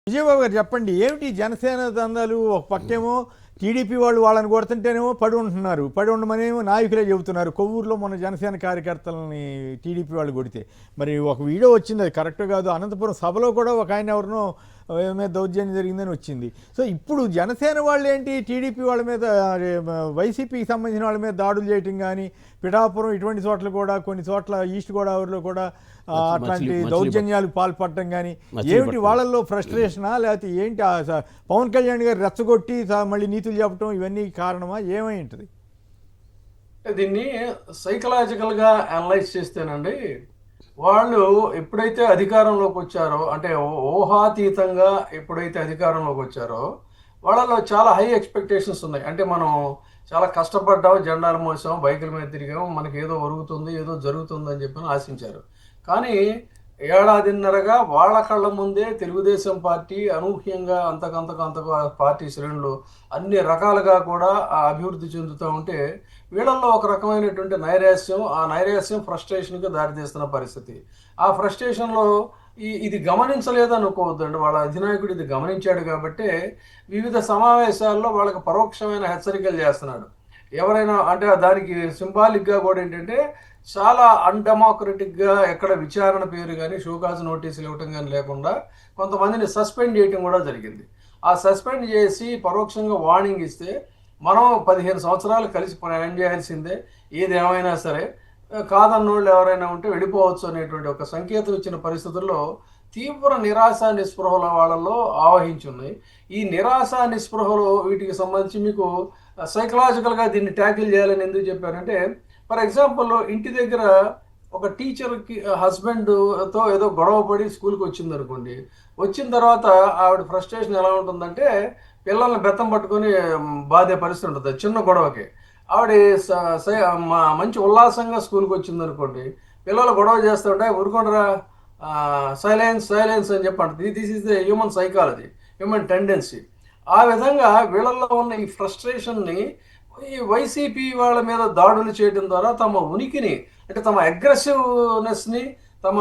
విజయబాబు గారు చెప్పండి, ఏమిటి జనసేన దందాలు? ఒక పక్కేమో టీడీపీ వాళ్ళు వాళ్ళని కొడుతుంటేనేమో పడి ఉంటున్నారు, పడి ఉండమనేమో నాయకులే చెబుతున్నారు. కొవ్వూరులో మన జనసేన కార్యకర్తలని టీడీపీ వాళ్ళు కొడితే మరి ఒక వీడియో వచ్చింది, అది కరెక్ట్ కాదు. అనంతపురం సభలో కూడా ఒక ఆయన ఎవరినో మీద దౌర్జన్యం జరిగిందని వచ్చింది. సో ఇప్పుడు జనసేన వాళ్ళు ఏంటి టీడీపీ వాళ్ళ మీద, వైసీపీకి సంబంధించిన వాళ్ళ మీద దాడులు చేయటం కానీ, పిఠాపురం ఇటువంటి చోట్ల కూడా, కొన్ని చోట్ల ఈస్ట్ గోదావరిలో కూడా అట్లాంటి దౌర్జన్యాలు పాల్పడటం కానీ, ఏమిటి వాళ్ళల్లో ఫ్రస్ట్రేషనా లేకపోతే ఏంటి? పవన్ కళ్యాణ్ గారు రెచ్చగొట్టి మళ్ళీ నీతులు చెప్పడం ఇవన్నీ కారణమా, ఏమై ఉంటుంది? దీన్ని సైకలాజికల్గా అనలైజ్ చేస్తేనండి, వాళ్ళు ఎప్పుడైతే అధికారంలోకి వచ్చారో, అంటే ఊహాతీతంగా ఎప్పుడైతే అధికారంలోకి వచ్చారో, వాళ్ళలో చాలా హై ఎక్స్పెక్టేషన్స్ ఉన్నాయి. అంటే మనం చాలా కష్టపడ్డాం, జెండాలు మోసాం, బైకుల మీద తిరిగాం, మనకి ఏదో ఒరుగుతుంది, ఏదో జరుగుతుంది అని చెప్పి ఆశించారు. కానీ ఏడాదిన్నరగా వాళ్ళ కళ్ళ ముందే తెలుగుదేశం పార్టీ అనూహ్యంగా అంతకు పార్టీ శ్రేణులు అన్ని రకాలుగా కూడా అభివృద్ధి చెందుతూ ఉంటే, వీళ్ళల్లో ఒక రకమైనటువంటి నైరాశ్యం, ఆ నైరాశ్యం ఫ్రస్ట్రేషన్కి దారితీస్తున్న పరిస్థితి. ఆ ఫ్రస్ట్రేషన్లో ఇది గమనించలేదు అనుకోవద్దండి, వాళ్ళ అధినాయకుడు ఇది గమనించాడు కాబట్టి వివిధ సమావేశాల్లో వాళ్ళకి పరోక్షమైన హెచ్చరికలు చేస్తున్నాడు. ఎవరైనా అంటే దానికి సింబాలిక్గా కూడా ఏంటంటే, చాలా అన్డెమోక్రటిక్గా ఎక్కడ విచారణ పేరు కానీ షోకాజ్ నోటీసులు ఇవ్వటం కానీ లేకుండా కొంతమందిని సస్పెండ్ చేయటం కూడా జరిగింది. ఆ సస్పెండ్ చేసి పరోక్షంగా వార్నింగ్ ఇస్తే, మనం 15 సంవత్సరాలు కలిసి ప్రయాణం చేయాల్సిందే, ఏది ఏమైనా సరే, కాదన్నోళ్ళు ఎవరైనా ఉంటే వెళ్ళిపోవచ్చు అనేటువంటి ఒక సంకేతం ఇచ్చిన పరిస్థితుల్లో తీవ్ర నిరాశ నిస్పృహల వాళ్ళల్లో ఆవహించున్నాయి. ఈ నిరాశ నిస్పృహలు వీటికి సంబంధించి మీకు సైకలాజికల్గా దీన్ని ట్యాకిల్ చేయాలని ఎందుకు చెప్పారంటే, ఫర్ ఎగ్జాంపుల్ ఇంటి దగ్గర ఒక టీచర్కి హస్బెండ్తో ఏదో గొడవ పడి స్కూల్కి వచ్చింది అనుకోండి. వచ్చిన తర్వాత ఆవిడ ఫ్రస్ట్రేషన్ ఎలా ఉంటుందంటే, పిల్లల్ని బెత్తం పట్టుకొని బాధే పరిస్థితి ఉంటుంది చిన్న గొడవకి. ఆవిడ మంచి ఉల్లాసంగా స్కూల్కి వచ్చింది అనుకోండి, పిల్లలు గొడవ చేస్తుంటే ఊరుకుంటారా, సైలెన్స్ సైలెన్స్ అని చెప్పండి. This is the human psychology, human tendency. ఆ విధంగా వీళ్ళల్లో ఉన్న ఈ ఫ్రస్ట్రేషన్ని ఈ వైసీపీ వాళ్ళ మీద దాడులు చేయడం ద్వారా తమ ఉనికిని, అంటే తమ అగ్రెసివ్నెస్ని, తమ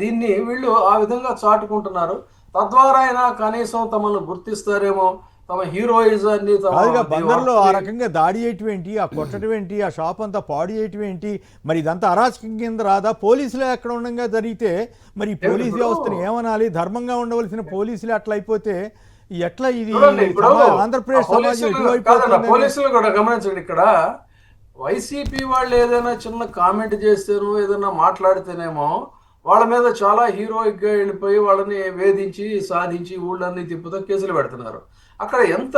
దీన్ని వీళ్ళు ఆ విధంగా చాటుకుంటున్నారు. తద్వారా అయినా కనీసం తమను గుర్తిస్తారేమో, తమ హీరోయిజాన్ని. బందర్లో ఆ రకంగా దాడి చేయటం ఏంటి, ఆ కొట్టడం ఏంటి, ఆ షాప్ అంతా పాడు చేయటం ఏంటి? మరి ఇదంతా అరాచకం కింద రాదా? పోలీసులే అక్కడ ఉండగా జరిగితే మరి పోలీసు వ్యవస్థను ఏమనాలి? ధర్మంగా ఉండవలసిన పోలీసులే అట్లా అయిపోతే ఎట్లా? ఇది ఆంధ్రప్రదేశ్ సమాజం పోలీసులు కూడా గమనించండి. ఇక్కడ వైసీపీ వాళ్ళు ఏదైనా చిన్న కామెంట్ చేస్తేనో ఏదైనా మాట్లాడితేనేమో వాళ్ళ మీద చాలా హీరోయిక్గా వెళ్ళిపోయి వాళ్ళని వేధించి సాధించి ఊళ్ళన్నీ తిప్పుతో కేసులు పెడుతున్నారు. అక్కడ ఎంత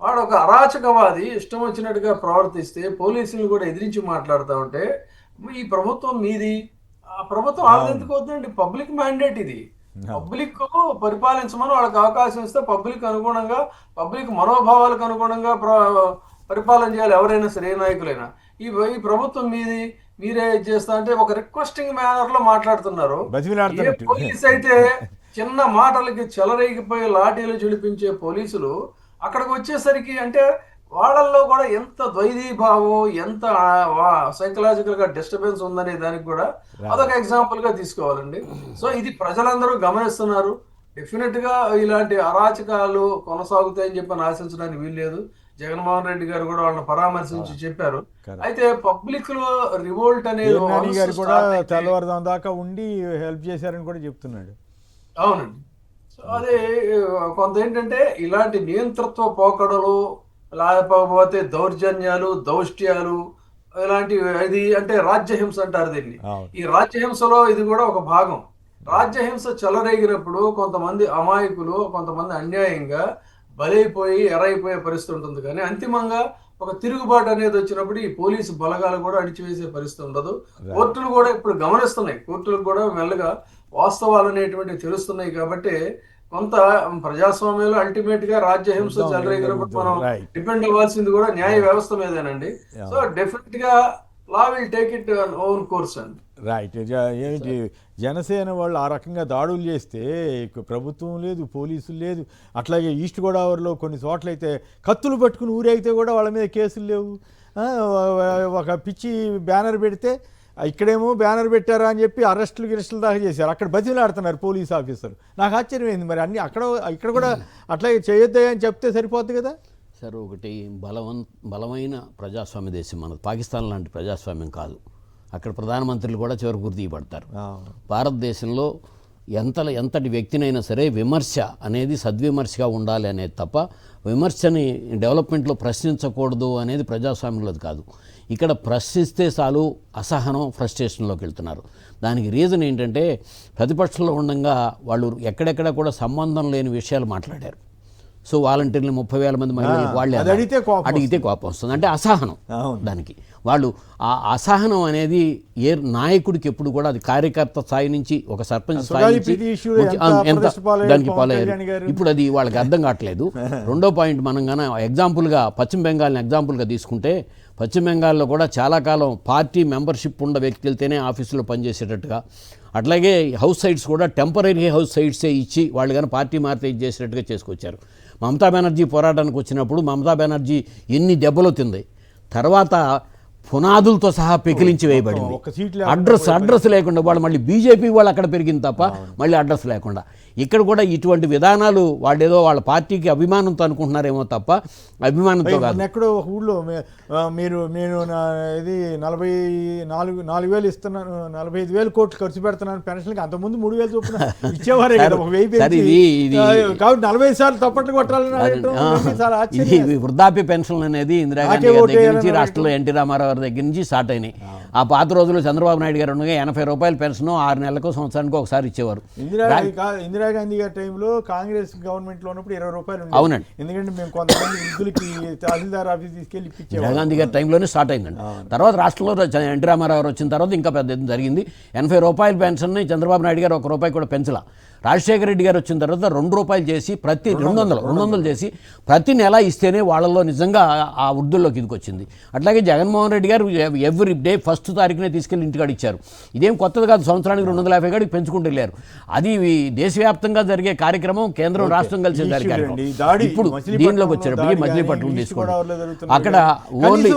వాడు ఒక అరాచకవాది ఇష్టం వచ్చినట్టుగా ప్రవర్తిస్తే పోలీసులు కూడా ఎదిరించి మాట్లాడుతూ ఉంటే, ఈ ప్రభుత్వం మీది, ఆ ప్రభుత్వం ఆడదెందుకు వద్దండి? పబ్లిక్ మ్యాండేట్ ఇది. పబ్లిక్ పరిపాలించమని వాళ్ళకి అవకాశం ఇస్తే పబ్లిక్ అనుగుణంగా, పబ్లిక్ మనోభావాలకు అనుగుణంగా పరిపాలన చేయాలి ఎవరైనా సరే, ఏ నాయకులైనా. ఈ ప్రభుత్వం మీది, మీరే చేస్తా అంటే ఒక రిక్వెస్టింగ్ మేనర్ లో మాట్లాడుతున్నారు. ఏ పోలీస్ అయితే చిన్న మాటలకి చెలరేగిపోయి లాఠీలు చిడిపించే పోలీసులు అక్కడికి వచ్చేసరికి అంటే వాళ్ళల్లో కూడా ఎంత ద్వైధీభావం, ఎంత సైకలాజికల్ గా డిస్టర్బెన్స్ ఉందనే దానికి కూడా అదొక ఎగ్జాంపుల్ గా తీసుకోవాలండి. సో ఇది ప్రజలందరూ గమనిస్తున్నారు. డెఫినెట్ గా ఇలాంటి అరాచకాలు కొనసాగుతాయని చెప్పి ఆశించడానికి వీల్లేదు. జగన్మోహన్ రెడ్డి గారు కూడా వాళ్ళని పరామర్శించి చెప్పారు. అయితే పబ్లిక్ లో రివోల్ట్ అనేది కూడా తెల్లవారుదాం దాకా ఉండి హెల్ప్ చేశారని కూడా చెప్తున్నాడు. అవునండి. సో అదే కొంత ఏంటంటే ఇలాంటి నియంతృత్వ పోకడలు, లేకపోతే దౌర్జన్యాలు, దౌష్ట్యాలు, ఇలాంటివి, ఇది అంటే రాజ్యహింస అంటారు దీన్ని. ఈ రాజ్యహింసలో ఇది కూడా ఒక భాగం. రాజ్యహింస చెలరేగినప్పుడు కొంతమంది అమాయకులు, కొంతమంది అన్యాయంగా బలైపోయి ఎరైపోయే పరిస్థితి ఉంటుంది. కానీ అంతిమంగా ఒక తిరుగుబాటు అనేది వచ్చినప్పుడు ఈ పోలీసు బలగాలు కూడా అణిచివేసే పరిస్థితి ఉండదు. కోర్టులు కూడా ఇప్పుడు గమనిస్తున్నాయి, కోర్టులకు కూడా మెల్లగా వాస్తవాలు అనేటువంటివి తెలుస్తున్నాయి. కాబట్టి కొంత ప్రజాస్వామ్యంలో అల్టిమేట్ గా రాజ్యహింస చెలరేగినప్పుడు మనం డిపెండ్ అవ్వాల్సింది కూడా న్యాయ వ్యవస్థ మీదేనండి. సో డెఫినెట్ గా law will take it own course అండి. రైట్. ఏంటి జనసేన వాళ్ళు ఆ రకంగా దాడులు చేస్తే ప్రభుత్వం లేదు, పోలీసులు లేదు. అట్లాగే ఈస్ట్ గోదావరిలో కొన్ని చోట్లయితే కత్తులు పట్టుకుని ఊరైతే కూడా వాళ్ళ మీద కేసులు లేవు. ఒక పిచ్చి బ్యానర్ పెడితే ఇక్కడేమో బ్యానర్ పెట్టారా అని చెప్పి గిరెస్టులు దాకా చేశారు. అక్కడ బతిలాడుతున్నారు పోలీస్ ఆఫీసర్లు. నాకు ఆశ్చర్యమైంది, మరి అన్ని ఇక్కడ కూడా అట్లాగే చేయొద్దా అని చెప్తే సరిపోద్ది కదా. సార్, ఒకటి బలమైన ప్రజాస్వామ్య దేశం మనది. పాకిస్తాన్ లాంటి ప్రజాస్వామ్యం కాదు. అక్కడ ప్రధానమంత్రులు కూడా చివరికి గుర్తిపడతారు. భారతదేశంలో ఎంతటి వ్యక్తినైనా సరే విమర్శ అనేది సద్విమర్శగా ఉండాలి అనేది తప్ప విమర్శని డెవలప్మెంట్లో ప్రశ్నించకూడదు అనేది ప్రజాస్వామ్యంలో కాదు. ఇక్కడ ప్రశ్నిస్తే చాలు అసహనం, ఫ్రస్ట్రేషన్లోకి వెళ్తున్నారు. దానికి రీజన్ ఏంటంటే ప్రతిపక్షంలో ఉండగా వాళ్ళు ఎక్కడెక్కడ కూడా సంబంధం లేని విషయాలు మాట్లాడారు. సో వాలంటీర్లు 30,000 మంది మహిళలకు వాళ్ళే అడిగితే కోపం వస్తుంది. అంటే అసహనం. దానికి వాళ్ళు ఆ అసహనం అనేది ఏ నాయకుడికి ఎప్పుడు కూడా అది కార్యకర్త స్థాయి నుంచి ఒక సర్పంచ్ స్థాయి నుంచి ఎంత దానికి ఫాలో అయ్యారు. ఇప్పుడు అది వాళ్ళకి అర్థం కావట్లేదు. రెండో పాయింట్, మనం కానీ ఎగ్జాంపుల్గా పశ్చిమ బెంగాల్ని ఎగ్జాంపుల్గా తీసుకుంటే పశ్చిమ బెంగాల్లో కూడా చాలా కాలం పార్టీ మెంబర్షిప్ ఉన్న వ్యక్తులతోనే ఆఫీసులో పనిచేసేటట్టుగా, అట్లాగే హౌస్ సైట్స్ కూడా టెంపరీ హౌస్ సైట్సే ఇచ్చి వాళ్ళు కానీ పార్టీ మారితే ఇది చేసేటట్టుగా చేసుకొచ్చారు. మమతా బెనర్జీ పోరాటానికి వచ్చినప్పుడు మమతా బెనర్జీ ఎన్ని దెబ్బలు తింది, తర్వాత పునాదులతో సహా పెకిలించి వేయబడింది. అడ్రస్ లేకుండా వాళ్ళు మళ్ళీ బీజేపీ వాళ్ళు అక్కడ పెరిగింది తప్ప మళ్ళీ అడ్రస్ లేకుండా. ఇక్కడ కూడా ఇటువంటి విధానాలు వాళ్ళు ఏదో వాళ్ళ పార్టీకి అభిమానంతో అనుకుంటున్నారేమో తప్ప అభిమానంతో కాదు. ఎక్కడో ఒక ఊళ్ళో నేను ఇది 44,000 ఇస్తున్నాను, 45,000 కోట్లు ఖర్చు పెడుతున్నాను పెన్షన్కి. అంతకుముందు 3,000 చొప్పున ఇచ్చేవారే కదా, ఒక 1,000 కాబట్టి 40 సార్లు తప్పట్లు కొట్టాలని. ఇది వృద్ధాప్య పెన్షన్ అనేది ఇందిరాగాంధీ దగ్గర నుంచి రాష్ట్రంలో ఎన్టీ రామారావు దగ్గర నుంచి స్టార్ట్ అయినాయి. ఆ పాత రోజుల్లో చంద్రబాబు నాయుడు గారు ఉండగా 80 రూపాయల పెన్షన్ 6 నెలలకు సంవత్సరానికి ఒకసారి ఇచ్చేవారు. ఇందిరాగాంధీ గారి టైంలో కాంగ్రెస్ గవర్నమెంట్ లో ఉన్నప్పుడు 20 రూపాయలు. అవునండి. ఎందుకంటే మేము కొంతమంది వృద్ధులకి తహసీల్దార్ ఆఫీస్ తీసుకెళ్ళి ఇప్పించాము. ఇందిరాగాంధీ గారి టైంలోనే స్టార్ట్ అయిందండి. తర్వాత రాష్ట్రంలో ఎన్టీ రామారావు వచ్చిన తర్వాత ఇంకా పెద్ద ఎత్తున జరిగింది. 80 రూపాయల పెన్షన్ని చంద్రబాబు నాయుడు గారు 1 రూపాయి కూడా పెంచలా. రాజశేఖర రెడ్డి గారు వచ్చిన తర్వాత 2 రూపాయలు చేసి ప్రతి 200 చేసి ప్రతి నెల ఇస్తేనే వాళ్ళలో నిజంగా ఆ వృద్ధుల్లోకి ఇదికొచ్చింది. అట్లాగే జగన్మోహన్ రెడ్డి గారు ఎవ్రీ డే 1st తారీఖునే తీసుకెళ్లి ఇంటికాడ ఇచ్చారు. ఇదేం కొత్తది కాదు, సంవత్సరానికి 250 కాడికి పెంచుకుంటూ వెళ్ళారు. అది దేశవ్యాప్తంగా జరిగే కార్యక్రమం, కేంద్రం రాష్ట్రం కలిసి జరిగే కార్యక్రమం. ఇప్పుడు దీనిలోకి వచ్చేటప్పటికి మచిలీపట్నం తీసుకోండి, అక్కడ ఓన్లీ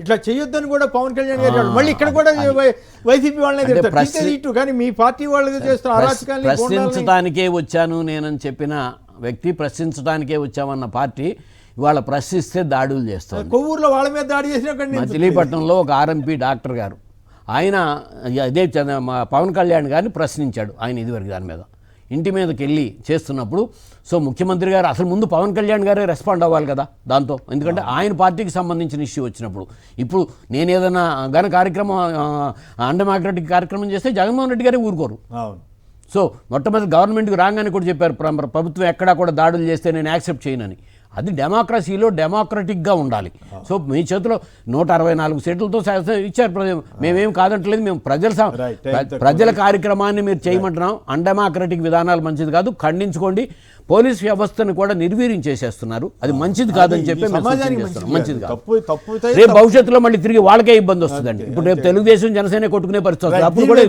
ఇట్లా చేయొద్దని కూడా పవన్ కళ్యాణ్ గారు మళ్ళీ ఇక్కడ కూడా వైసీపీ వాళ్ళనే కానీ మీ పార్టీ వాళ్ళకి చేస్తున్నారు. ప్రశ్నించడానికే వచ్చాను నేనని చెప్పిన వ్యక్తి, ప్రశ్నించడానికే వచ్చామన్న పార్టీ ఇవాళ ప్రశ్నిస్తే దాడులు చేస్తారు. కొవ్వూరులో వాళ్ళ మీద దాడి చేసిన మచిలీపట్నంలో ఒక ఆర్ఎంపీ డాక్టర్ గారు ఆయన అదే పవన్ కళ్యాణ్ గారిని ప్రశ్నించాడు. ఆయన ఇదివరకు దాని మీద ఇంటి మీదకి వెళ్ళి చేస్తున్నప్పుడు సో ముఖ్యమంత్రి గారు అసలు ముందు పవన్ కళ్యాణ్ గారే రెస్పాండ్ అవ్వాలి కదా దాంతో. ఎందుకంటే ఆయన పార్టీకి సంబంధించిన ఇష్యూ వచ్చినప్పుడు ఇప్పుడు నేను ఏదైనా ఘన కార్యక్రమం అన్డెమోక్రటిక్ కార్యక్రమం చేస్తే జగన్మోహన్ రెడ్డి గారే ఊరుకోరు. సో మొట్టమొదటి గవర్నమెంట్కి రాగానే కూడా చెప్పారు, ప్రభుత్వం ఎక్కడా కూడా దాడులు చేస్తే నేను యాక్సెప్ట్ చేయనని. అది డెమోక్రసీలో డెమోక్రటిక్గా ఉండాలి. సో మీ చేతిలో 164 సీట్లతో ఇచ్చారు. మేమేం కాదంటలేదు, మేము ప్రజల కార్యక్రమాన్ని మీరు చేయమంటున్నాం. అన్డెమోక్రటిక్ విధానాలు మంచిది కాదు, ఖండించుకోండి. పోలీస్ వ్యవస్థను కూడా నిర్వీర్యం చేసేస్తున్నారు, అది మంచిది కాదని చెప్పి మంచిది కాదు. రేపు భవిష్యత్తులో మళ్ళీ తిరిగి వాళ్ళకే ఇబ్బంది వస్తుందండి. ఇప్పుడు రేపు తెలుగుదేశం జనసేన కొట్టుకునే పరిస్థితి వస్తుంది. అప్పుడు కూడా